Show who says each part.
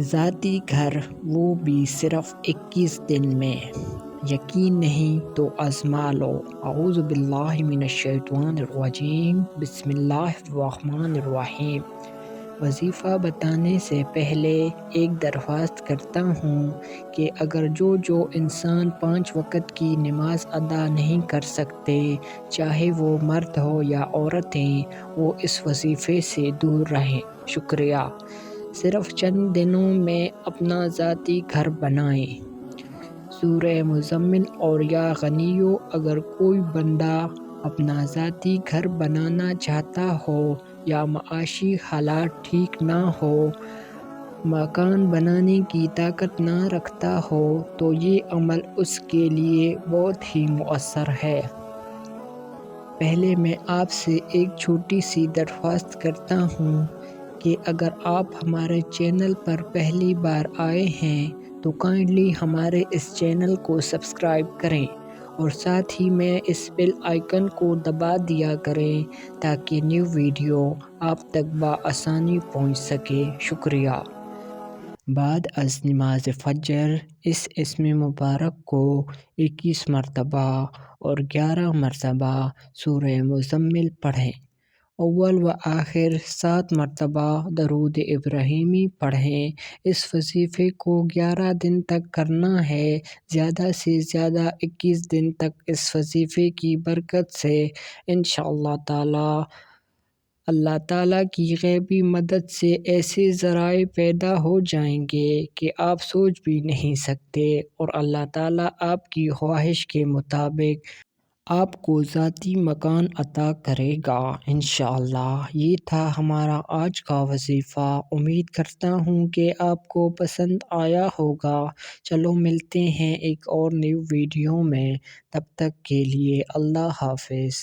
Speaker 1: ذاتی گھر، وہ بھی صرف 21 دن میں۔ یقین نہیں تو آزما لو۔ اعوذ باللہ من الشیطان الرجیم، بسم اللہ الرحمن الرحیم۔ وظیفہ بتانے سے پہلے ایک درخواست کرتا ہوں کہ اگر جو انسان 5 وقت کی نماز ادا نہیں کر سکتے، چاہے وہ مرد ہو یا عورتیں، وہ اس وظیفے سے دور رہیں۔ شکریہ۔ صرف چند دنوں میں اپنا ذاتی گھر بنائیں۔ سورہ مزمل۔ اور یا غنیو، اگر کوئی بندہ اپنا ذاتی گھر بنانا چاہتا ہو یا معاشی حالات ٹھیک نہ ہو، مکان بنانے کی طاقت نہ رکھتا ہو، تو یہ عمل اس کے لیے بہت ہی مؤثر ہے۔ پہلے میں آپ سے ایک چھوٹی سی درخواست کرتا ہوں کہ اگر آپ ہمارے چینل پر پہلی بار آئے ہیں تو کائنڈلی ہمارے اس چینل کو سبسکرائب کریں اور ساتھ ہی میں اس بیل آئیکن کو دبا دیا کریں تاکہ نیو ویڈیو آپ تک بآسانی پہنچ سکے۔ شکریہ۔ بعد از نماز فجر اس اسم مبارک کو 21 مرتبہ اور 11 مرتبہ سورہ مزمل پڑھیں۔ اول و آخر 7 مرتبہ درود ابراہیمی پڑھیں۔ اس وظیفے کو 11 دن تک کرنا ہے، زیادہ سے زیادہ 21 دن تک اس وظیفے کی برکت سے انشاءاللہ تعالی اللہ تعالیٰ کی غیبی مدد سے ایسے ذرائع پیدا ہو جائیں گے کہ آپ سوچ بھی نہیں سکتے، اور اللہ تعالیٰ آپ کی خواہش کے مطابق آپ کو ذاتی مکان عطا کرے گا انشاءاللہ۔ یہ تھا ہمارا آج کا وظیفہ۔ امید کرتا ہوں کہ آپ کو پسند آیا ہوگا۔ چلو ملتے ہیں ایک اور نیو ویڈیو میں، تب تک کے لیے اللہ حافظ۔